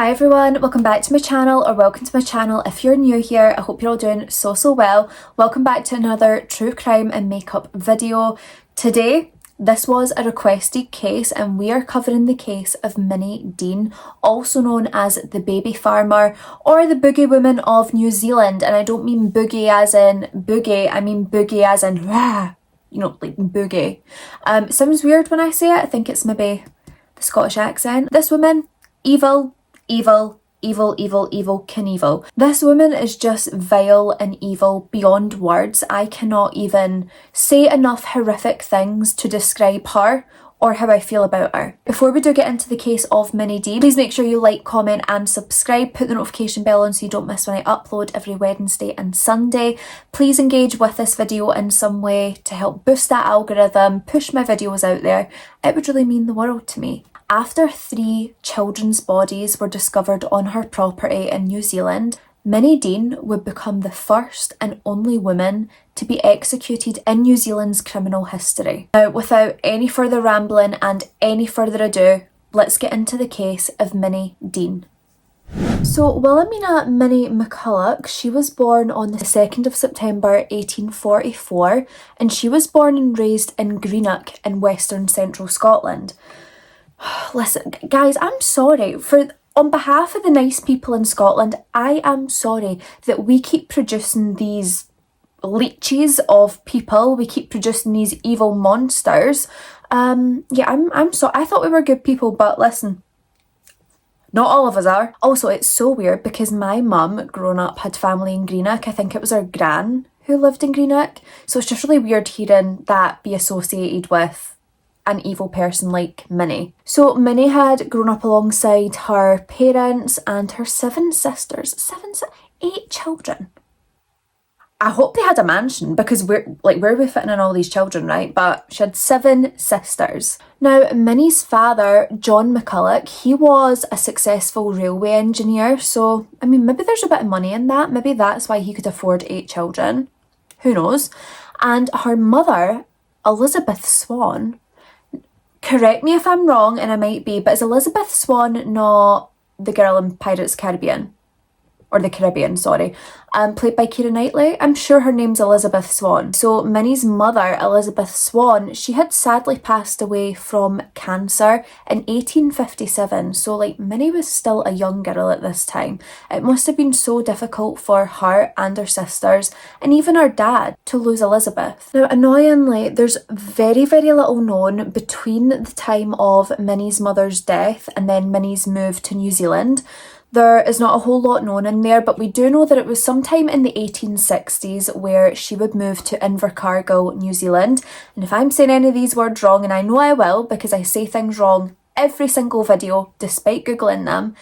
Hi everyone, welcome back to my channel, or welcome to my channel if you're new here. I hope you're all doing so well. Welcome back to another true crime and makeup video. Today, this was a requested case and we are covering the case of Minnie Dean, also known as the baby farmer or the boogie woman of New Zealand. And I don't mean boogie as in boogie, I mean boogie as in rah, you know, like boogie. Sounds weird when I say it. I think it's maybe the Scottish accent. This woman, evil, Knievel. This woman is just vile and evil beyond words. I cannot even say enough horrific things to describe her or how I feel about her. Before we do get into the case of Minnie Dean, please make sure you like, comment and subscribe. Put the notification bell on so you don't miss when I upload every Wednesday and Sunday. Please engage with this video in some way to help boost that algorithm, push my videos out there. It would really mean the world to me. After 3 children's bodies were discovered on her property in New Zealand, Minnie Dean would become the first and only woman to be executed in New Zealand's criminal history. Now, without any further rambling and any further ado, let's get into the case of Minnie Dean. So Wilhelmina Minnie McCulloch, she was born on the 2nd of September 1844 and she was born and raised in Greenock in western central Scotland. Listen, guys, I'm sorry. On behalf of the nice people in Scotland, I am sorry that we keep producing these leeches of people. We keep producing these evil monsters. Yeah, I'm sorry. I thought we were good people, but listen, not all of us are. Also, it's so weird because my mum, growing up, had family in Greenock. I think it was her gran who lived in Greenock. So it's just really weird hearing that be associated with an evil person like Minnie. So Minnie had grown up alongside her parents and her 7 sisters. 8 children. I hope they had a mansion because where are we fitting in all these children, right? But she had 7 sisters. Now, Minnie's father, John McCulloch, he was a successful railway engineer. So, I mean, maybe there's a bit of money in that. Maybe that's why he could afford 8 children. Who knows? And her mother, Elizabeth Swan, correct me if I'm wrong, and I might be, but is Elizabeth Swan not the girl in Pirates Caribbean? Or the Caribbean, sorry. Played by Keira Knightley. I'm sure her name's Elizabeth Swan. So Minnie's mother, Elizabeth Swan, she had sadly passed away from cancer in 1857. So like Minnie was still a young girl at this time. It must have been so difficult for her and her sisters and even her dad to lose Elizabeth. Now annoyingly, there's very little known between the time of Minnie's mother's death and then Minnie's move to New Zealand. There is not a whole lot known in there, but we do know that it was sometime in the 1860s where she would move to Invercargill, New Zealand. And if I'm saying any of these words wrong, and I know I will because I say things wrong every single video despite Googling them,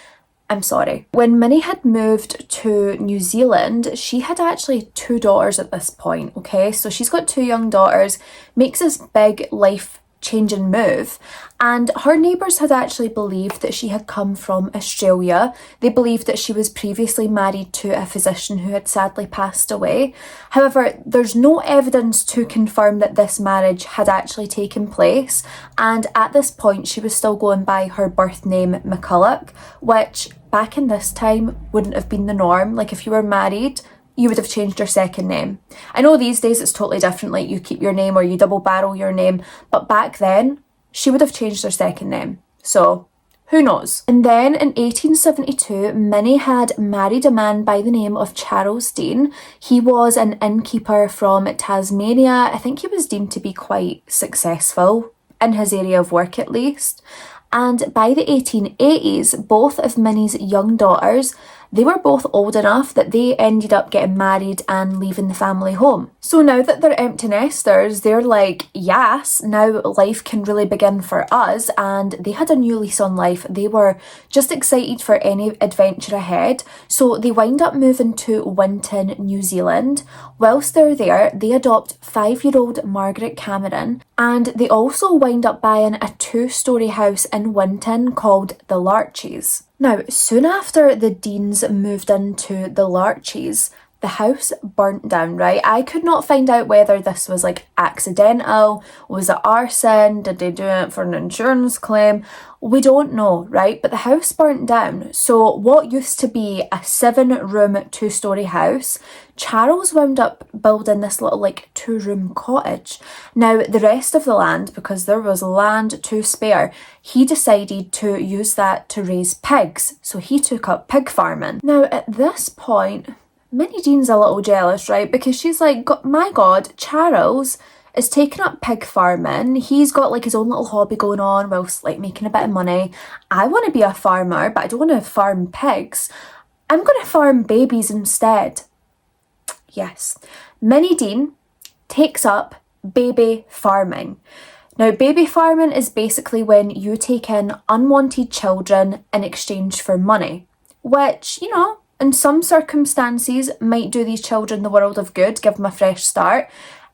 I'm sorry. When Minnie had moved to New Zealand, she had actually 2 daughters at this point, okay? So she's got 2 young daughters, makes this big life changing move, and her neighbours had actually believed that she had come from Australia. They believed that she was previously married to a physician who had sadly passed away. However, there's no evidence to confirm that this marriage had actually taken place, and at this point she was still going by her birth name McCulloch, which back in this time wouldn't have been the norm. Like if you were married, you would have changed your second name. I know these days it's totally different, like you keep your name or you double barrel your name, but back then she would have changed her second name. So who knows? And then in 1872, Minnie had married a man by the name of Charles Dean. He was an innkeeper from Tasmania. I think he was deemed to be quite successful in his area of work at least. And by the 1880s, both of Minnie's young daughters, they were both old enough that they ended up getting married and leaving the family home. So now that they're empty nesters, they're like, yes, now life can really begin for us. And they had a new lease on life. They were just excited for any adventure ahead. So they wind up moving to Winton, New Zealand. Whilst they're there, they adopt 5-year-old Margaret Cameron. And they also wind up buying a 2-storey house in Winton called the Larches. Now, soon after the Deans moved into the Larches, the house burnt down, right? I could not find out whether this was like accidental, was it arson, did they do it for an insurance claim? We don't know, right? But the house burnt down. So what used to be a 7-room, 2-storey house, Charles wound up building this little like 2-room cottage. Now the rest of the land, because there was land to spare, he decided to use that to raise pigs. So he took up pig farming. Now at this point, Minnie Dean's a little jealous, right? Because she's like, my God, Charles is taking up pig farming. He's got like his own little hobby going on whilst like making a bit of money. I want to be a farmer, but I don't want to farm pigs. I'm going to farm babies instead. Yes. Minnie Dean takes up baby farming. Now, baby farming is basically when you take in unwanted children in exchange for money, which, you know, in some circumstances might do these children the world of good, give them a fresh start.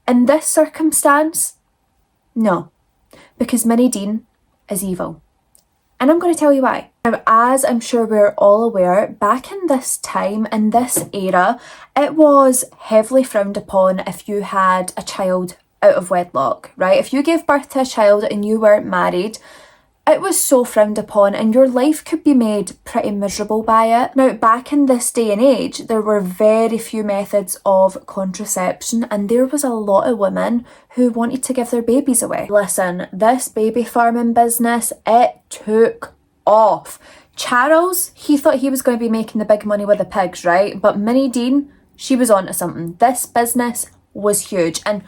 In this circumstance, no, because Minnie Dean is evil. And I'm going to tell you why. Now, as I'm sure we're all aware, back in this time, in this era, it was heavily frowned upon if you had a child out of wedlock, right? If you gave birth to a child and you weren't married, it was so frowned upon and your life could be made pretty miserable by it. Now, back in this day and age, there were very few methods of contraception and there was a lot of women who wanted to give their babies away. Listen, this baby farming business, it took off. Charles, he thought he was going to be making the big money with the pigs, right? But Minnie Dean, she was onto something. This business was huge and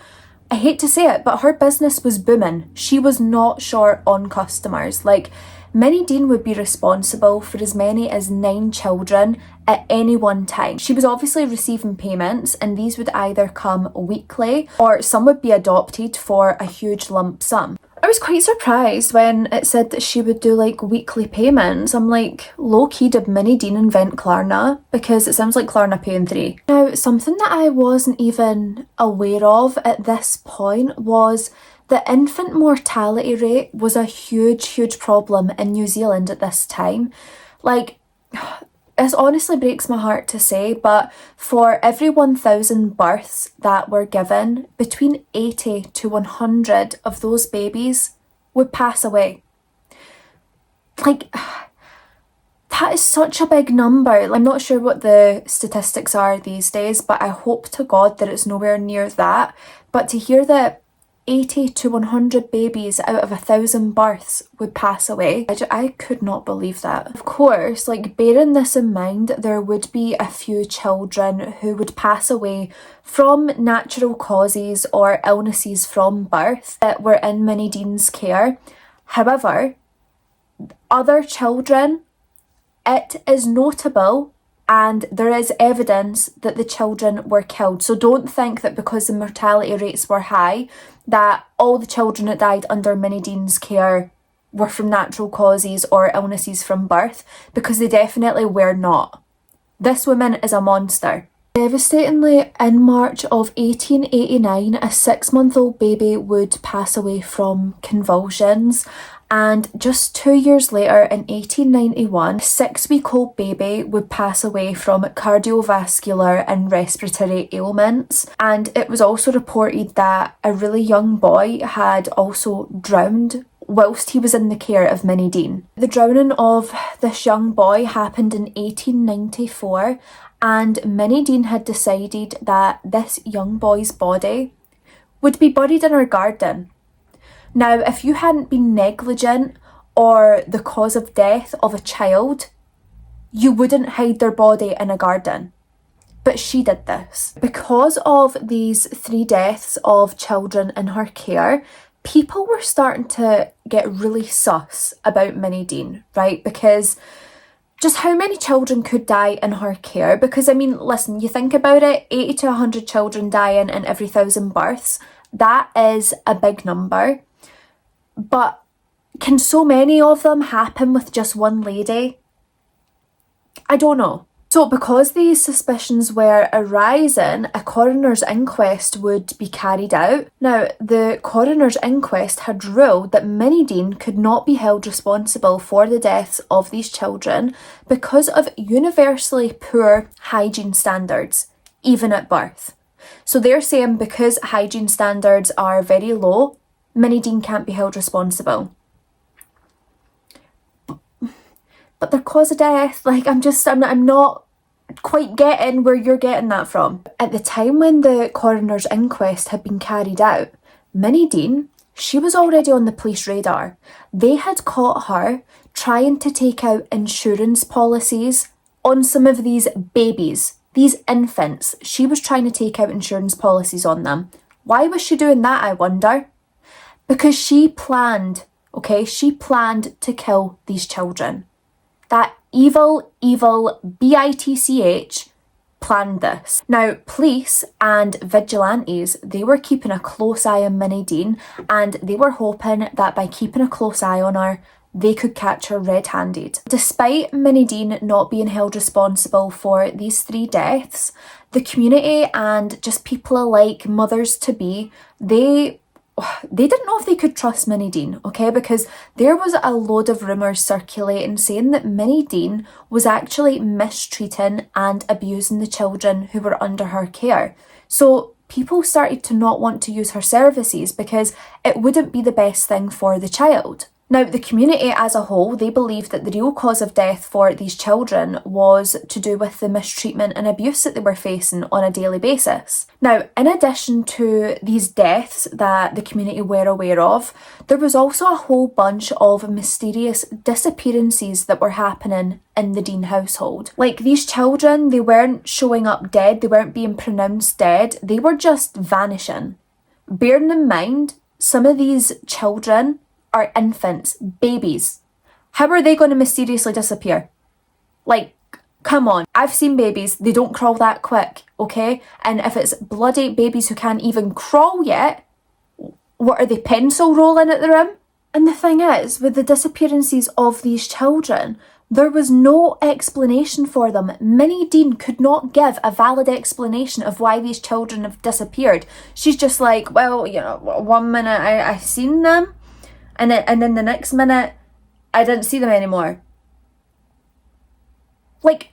I hate to say it, but her business was booming. She was not short on customers. Like, Minnie Dean would be responsible for as many as 9 children at any one time. She was obviously receiving payments and these would either come weekly or some would be adopted for a huge lump sum. I was quite surprised when it said that she would do like weekly payments. I'm like, low-key, did Minnie Dean invent Klarna? Because it sounds like Klarna Pay in 3. Now, something that I wasn't even aware of at this point was the infant mortality rate was a huge problem in New Zealand at this time. Like, this honestly breaks my heart to say, but for every 1,000 births that were given, between 80 to 100 of those babies would pass away. Like, that is such a big number. I'm not sure what the statistics are these days, but I hope to God that it's nowhere near that. But to hear that 80 to 100 babies out of 1,000 births would pass away, I could not believe that. Of course, like, bearing this in mind, there would be a few children who would pass away from natural causes or illnesses from birth that were in Minnie Dean's care. However, other children, it is notable and there is evidence that the children were killed. So don't think that because the mortality rates were high, that all the children that died under Minnie Dean's care were from natural causes or illnesses from birth, because they definitely were not. This woman is a monster. Devastatingly, in March of 1889, a 6-month-old baby would pass away from convulsions. And just 2 years later, in 1891, a 6-week-old baby would pass away from cardiovascular and respiratory ailments. And it was also reported that a really young boy had also drowned whilst he was in the care of Minnie Dean. The drowning of this young boy happened in 1894, and Minnie Dean had decided that this young boy's body would be buried in her garden. Now, if you hadn't been negligent or the cause of death of a child, you wouldn't hide their body in a garden. But she did this. Because of these 3 deaths of children in her care, people were starting to get really sus about Minnie Dean, right? Because just how many children could die in her care? Because, I mean, listen, you think about it, 80 to 100 children dying in every 1,000 births, that is a big number. But can so many of them happen with just one lady? I don't know. So because these suspicions were arising, a coroner's inquest would be carried out. Now, the coroner's inquest had ruled that Minnie Dean could not be held responsible for the deaths of these children because of universally poor hygiene standards. even at birth. So they're saying because hygiene standards are very low, Minnie Dean can't be held responsible. But the cause of death, like, I'm not quite getting where you're getting that from. At the time when the coroner's inquest had been carried out, Minnie Dean, she was already on the police radar. They had caught her trying to take out insurance policies on some of these babies, these infants. She was trying to take out insurance policies on them. Why was she doing that, I wonder? Because she planned to kill these children. That evil bitch planned this. Now, police and vigilantes, they were keeping a close eye on Minnie Dean, and they were hoping that by keeping a close eye on her, they could catch her red-handed. Despite Minnie Dean not being held responsible for these 3 deaths, the community and just people alike, mothers-to-be, they didn't know if they could trust Minnie Dean, okay? Because there was a load of rumours circulating saying that Minnie Dean was actually mistreating and abusing the children who were under her care. So people started to not want to use her services because it wouldn't be the best thing for the child. Now, the community as a whole, they believed that the real cause of death for these children was to do with the mistreatment and abuse that they were facing on a daily basis. Now, in addition to these deaths that the community were aware of, there was also a whole bunch of mysterious disappearances that were happening in the Dean household. Like, these children, they weren't showing up dead, they weren't being pronounced dead, they were just vanishing. Bearing in mind, some of these children are infants, babies. How are they going to mysteriously disappear? Like, come on. I've seen babies, they don't crawl that quick, okay? And if it's bloody babies who can't even crawl yet, what are they, pencil rolling at the rim? And the thing is, with the disappearances of these children, there was no explanation for them. Minnie Dean could not give a valid explanation of why these children have disappeared. She's just like, well, you know, 1 minute I seen them, and then the next minute, I didn't see them anymore. Like,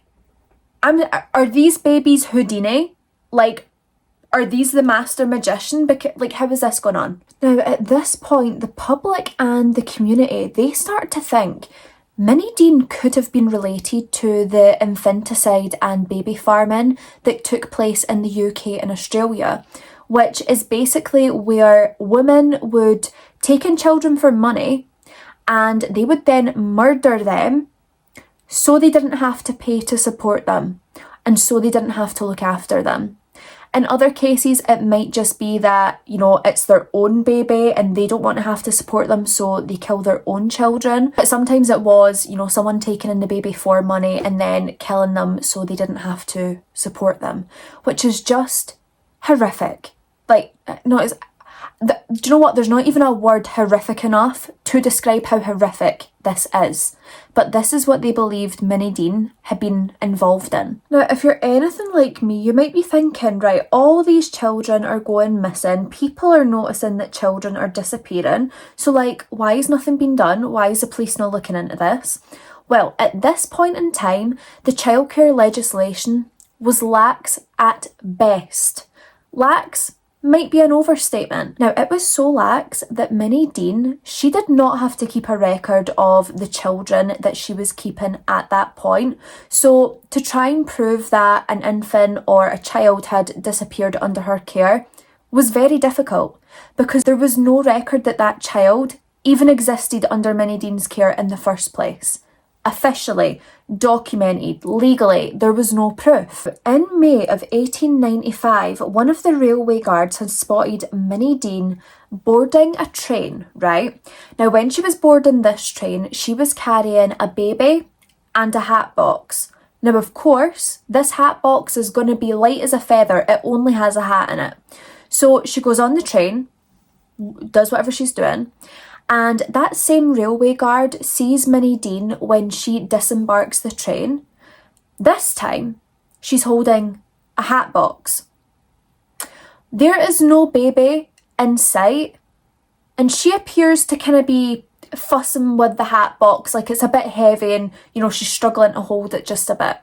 are these babies Houdini? Like, are these the master magician? Because, like, how is this going on? Now, at this point, the public and the community, they start to think Minnie Dean could have been related to the infanticide and baby farming that took place in the UK and Australia, which is basically where women would take in children for money and they would then murder them so they didn't have to pay to support them and so they didn't have to look after them. In other cases, it might just be that, you know, it's their own baby and they don't want to have to support them, so they kill their own children. But sometimes it was, you know, someone taking in the baby for money and then killing them so they didn't have to support them, which is just horrific. Like, no, do you know what? There's not even a word horrific enough to describe how horrific this is. But this is what they believed Minnie Dean had been involved in. Now, if you're anything like me, you might be thinking, right, all these children are going missing. People are noticing that children are disappearing. So, like, why has nothing been done? Why is the police not looking into this? Well, at this point in time, the childcare legislation was lax at best. Lax might be an overstatement. Now, it was so lax that Minnie Dean, she did not have to keep a record of the children that she was keeping at that point. So to try and prove that an infant or a child had disappeared under her care was very difficult because there was no record that that child even existed under Minnie Dean's care in the first place. Officially, documented, legally, there was no proof. In May of 1895, one of the railway guards had spotted Minnie Dean boarding a train, right? Now, when she was boarding this train, she was carrying a baby and a hat box. Now, of course, this hat box is going to be light as a feather. It only has a hat in it. So she goes on the train, does whatever she's doing, and that same railway guard sees Minnie Dean when she disembarks the train. This time, she's holding a hat box. There is no baby in sight, and she appears to kind of be fussing with the hat box, like it's a bit heavy and, you know, she's struggling to hold it just a bit.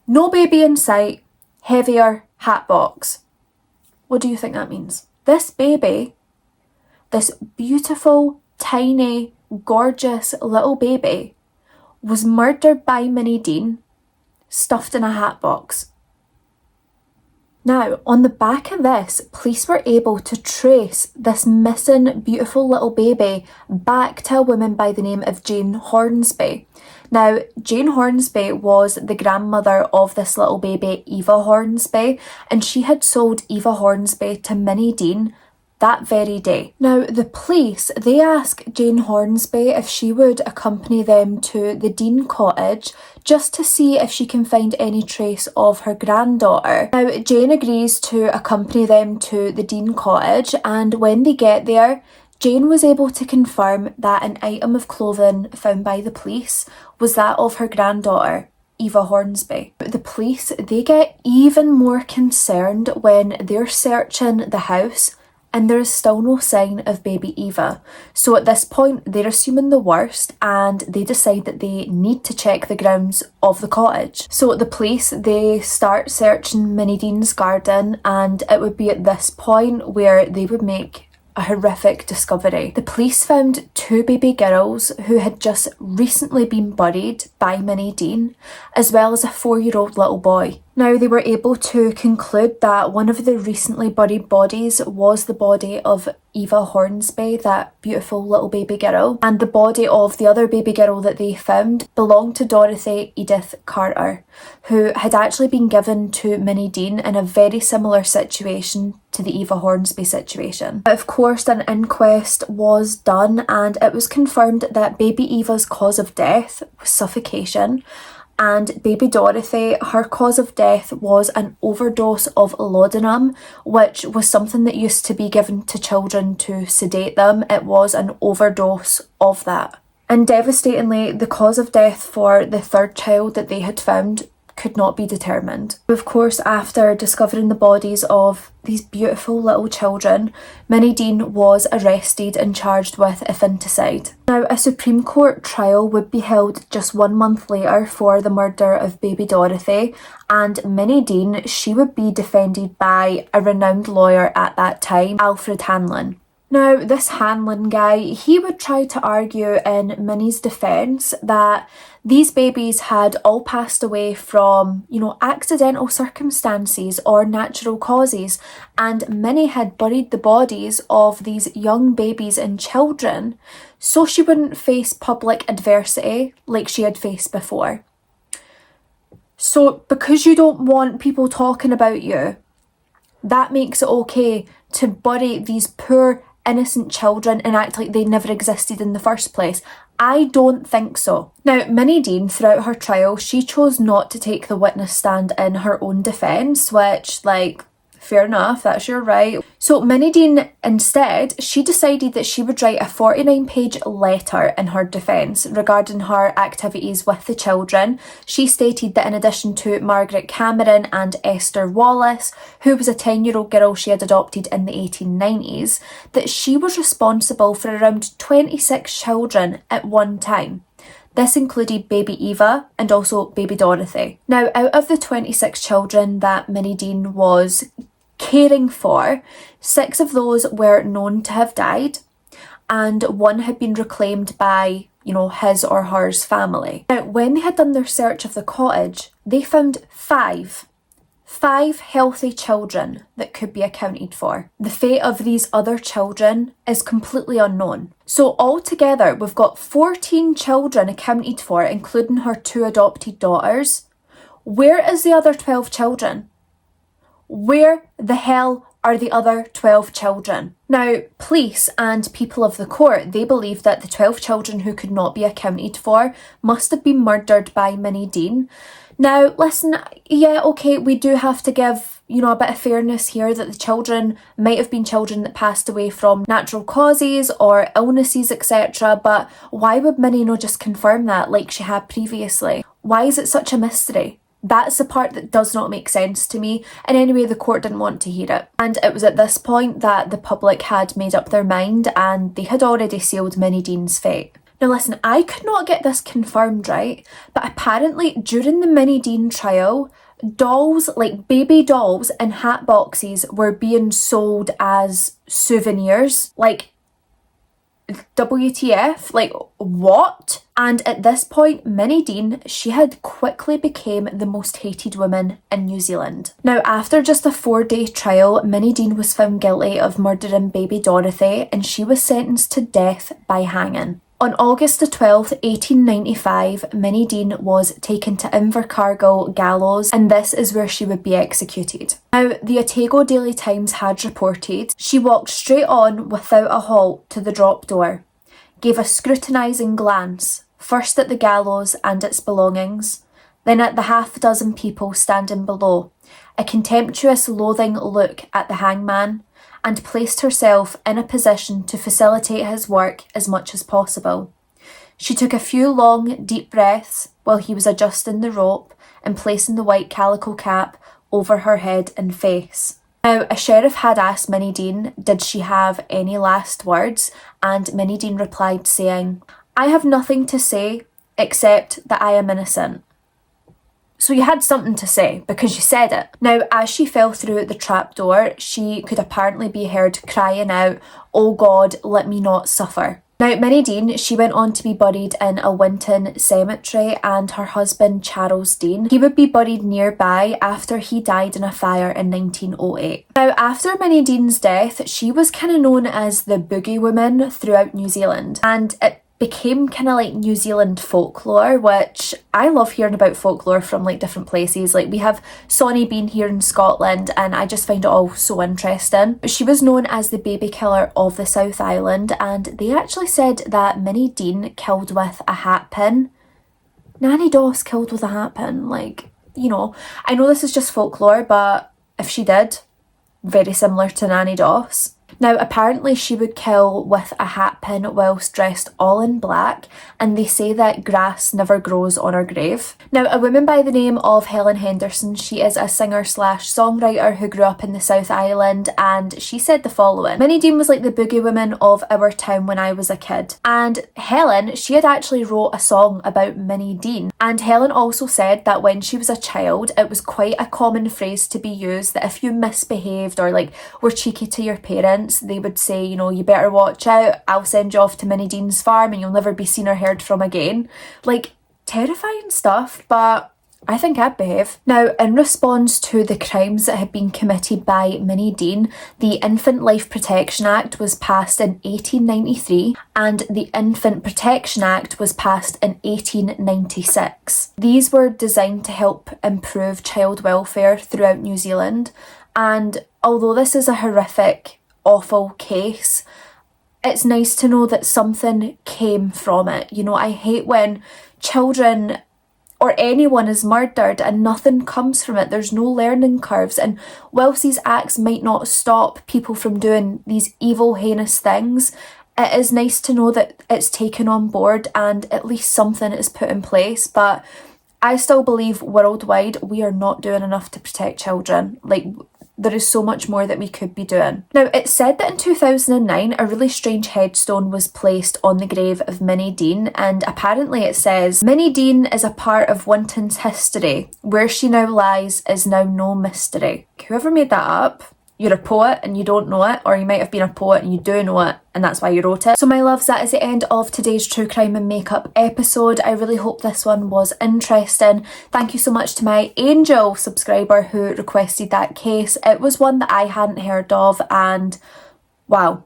No baby in sight, heavier hat box. What do you think that means? This baby, this beautiful, tiny, gorgeous little baby, was murdered by Minnie Dean, stuffed in a hat box. Now, on the back of this, police were able to trace this missing beautiful little baby back to a woman by the name of Jane Hornsby. Now, Jane Hornsby was the grandmother of this little baby, Eva Hornsby, and she had sold Eva Hornsby to Minnie Dean that very day. Now, the police, they asked Jane Hornsby if she would accompany them to the Dean cottage just to see if she can find any trace of her granddaughter. Now, Jane agrees to accompany them to the Dean cottage, and when they get there, Jane was able to confirm that an item of clothing found by the police was that of her granddaughter, Eva Hornsby. The police, they get even more concerned when they're searching the house and there is still no sign of baby Eva. So at this point, they're assuming the worst and they decide that they need to check the grounds of the cottage. So the police, they start searching Minnie Dean's garden, and it would be at this point where they would make a horrific discovery. The police found 2 baby girls who had just recently been buried by Minnie Dean, as well as a 4-year-old little boy. Now, they were able to conclude that one of the recently buried bodies was the body of Eva Hornsby, that beautiful little baby girl, and the body of the other baby girl that they found belonged to Dorothy Edith Carter, who had actually been given to Minnie Dean in a very similar situation to the Eva Hornsby situation. Of course, an inquest was done and it was confirmed that baby Eva's cause of death was suffocation, and baby Dorothy, her cause of death was an overdose of laudanum, which was something that used to be given to children to sedate them. It was an overdose of that. And devastatingly, the cause of death for the 3rd child that they had found could not be determined. Of course, after discovering the bodies of these beautiful little children, Minnie Dean was arrested and charged with infanticide. Now, a Supreme Court trial would be held just 1 month later for the murder of baby Dorothy, and Minnie Dean, she would be defended by a renowned lawyer at that time, Alfred Hanlon. Now, this Hanlon guy, he would try to argue in Minnie's defence that these babies had all passed away from, accidental circumstances or natural causes, and Minnie had buried the bodies of these young babies and children so she wouldn't face public adversity like she had faced before. So, because you don't want people talking about you, that makes it okay to bury these poor innocent children and act like they never existed in the first place. I don't think so. Now, Minnie Dean, throughout her trial, she chose not to take the witness stand in her own defence, which, fair enough, that's your right. So Minnie Dean, instead, she decided that she would write a 49-page letter in her defence regarding her activities with the children. She stated that in addition to Margaret Cameron and Esther Wallace, who was a 10-year-old girl she had adopted in the 1890s, that she was responsible for around 26 children at one time. This included baby Eva and also baby Dorothy. Now, out of the 26 children that Minnie Dean was caring for, 6 of those were known to have died, and 1 had been reclaimed by, his or hers family. Now, when they had done their search of the cottage, they found 5 healthy children that could be accounted for. The fate of these other children is completely unknown. So altogether, we've got 14 children accounted for, including her 2 adopted daughters. Where is the other 12 children? Where the hell are the other 12 children? Now, police and people of the court, they believe that the 12 children who could not be accounted for must have been murdered by Minnie Dean. Now, listen, yeah, okay, we do have to give, a bit of fairness here that the children might have been children that passed away from natural causes or illnesses, etc. But why would Minnie not just confirm that like she had previously? Why is it such a mystery? That's the part that does not make sense to me, and anyway, the court didn't want to hear it. And it was at this point that the public had made up their mind and they had already sealed Minnie Dean's fate. Now listen, I could not get this confirmed, right? But apparently during the Minnie Dean trial, dolls, like baby dolls in hat boxes, were being sold as souvenirs. Like, WTF? Like, what? And at this point, Minnie Dean, she had quickly became the most hated woman in New Zealand. Now, after just a 4-day trial, Minnie Dean was found guilty of murdering baby Dorothy, and she was sentenced to death by hanging. On August the 12th, 1895, Minnie Dean was taken to Invercargill Gallows, and this is where she would be executed. Now, the Otago Daily Times had reported she walked straight on without a halt to the drop door, gave a scrutinising glance, first at the gallows and its belongings, then at the half-dozen people standing below, a contemptuous, loathing look at the hangman, and placed herself in a position to facilitate his work as much as possible. She took a few long, deep breaths while he was adjusting the rope and placing the white calico cap over her head and face. Now, a sheriff had asked Minnie Dean, did she have any last words? And Minnie Dean replied saying, "I have nothing to say except that I am innocent." So you had something to say because you said it. Now, as she fell through the trapdoor, she could apparently be heard crying out, "Oh God, let me not suffer." Now, Minnie Dean, she went on to be buried in a Winton cemetery, and her husband, Charles Dean, he would be buried nearby after he died in a fire in 1908. Now, after Minnie Dean's death, she was kind of known as the Boogie Woman throughout New Zealand, and it became kind of like New Zealand folklore, which I love hearing about folklore from like different places. Like, we have Sonny Bean here in Scotland, and I just find it all so interesting. She was known as the baby killer of the South Island, and they actually said that Minnie Dean killed with a hat pin. Nanny Doss killed with a hat pin. Like, you know, I know this is just folklore, but if she did, very similar to Nanny Doss. Now, apparently she would kill with a hat pin whilst dressed all in black, and they say that grass never grows on her grave. Now, a woman by the name of Helen Henderson, she is a singer/songwriter who grew up in the South Island, and she said the following: "Minnie Dean was like the boogie woman of our town when I was a kid." And Helen, she had actually wrote a song about Minnie Dean, and Helen also said that when she was a child, it was quite a common phrase to be used that if you misbehaved or like were cheeky to your parents, they would say, you know, you better watch out, I'll send you off to Minnie Dean's farm and you'll never be seen or heard from again. Like, terrifying stuff, but I think I'd behave. Now, in response to the crimes that had been committed by Minnie Dean, the Infant Life Protection Act was passed in 1893 and the Infant Protection Act was passed in 1896. These were designed to help improve child welfare throughout New Zealand, and although this is a horrific, awful case, it's nice to know that something came from it. You know, I hate when children or anyone is murdered and nothing comes from it. There's no learning curves, and whilst these acts might not stop people from doing these evil, heinous things, it is nice to know that it's taken on board and at least something is put in place. But I still believe worldwide we are not doing enough to protect children. Like, there is so much more that we could be doing. Now, it's said that in 2009, a really strange headstone was placed on the grave of Minnie Dean, and apparently it says, "Minnie Dean is a part of Winton's history. Where she now lies is now no mystery." Whoever made that up, you're a poet and you don't know it, or you might have been a poet and you do know it, and that's why you wrote it. So my loves, that is the end of today's True Crime and Makeup episode. I really hope this one was interesting. Thank you so much to my angel subscriber who requested that case. It was one that I hadn't heard of, and wow,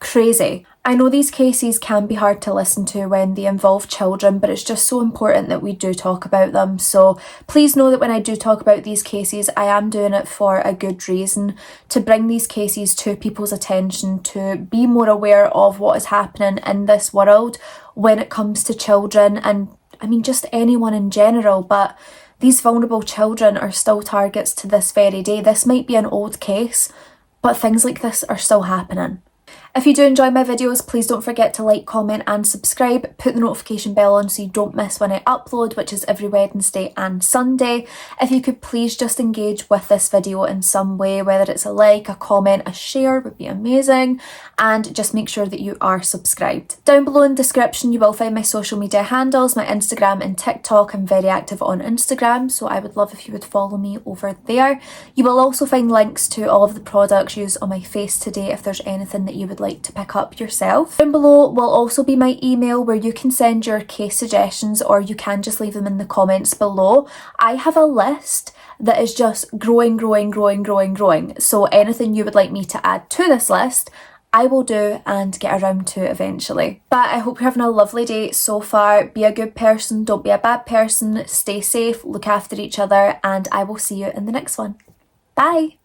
crazy. I know these cases can be hard to listen to when they involve children, but it's just so important that we do talk about them. So please know that when I do talk about these cases, I am doing it for a good reason, to bring these cases to people's attention, to be more aware of what is happening in this world when it comes to children, and I mean just anyone in general. But these vulnerable children are still targets to this very day. This might be an old case, but things like this are still happening. If you do enjoy my videos, please don't forget to like, comment and subscribe. Put the notification bell on so you don't miss when I upload, which is every Wednesday and Sunday. If you could please just engage with this video in some way, whether it's a like, a comment, a share would be amazing, and just make sure that you are subscribed. Down below in the description you will find my social media handles, my Instagram and TikTok. I'm very active on Instagram, so I would love if you would follow me over there. You will also find links to all of the products used on my face today if there's anything that you would like to pick up yourself. Down below will also be my email where you can send your case suggestions, or you can just leave them in the comments below. I have a list that is just growing. So anything you would like me to add to this list, I will do and get around to eventually. But I hope you're having a lovely day so far. Be a good person, don't be a bad person, stay safe, look after each other, and I will see you in the next one. Bye!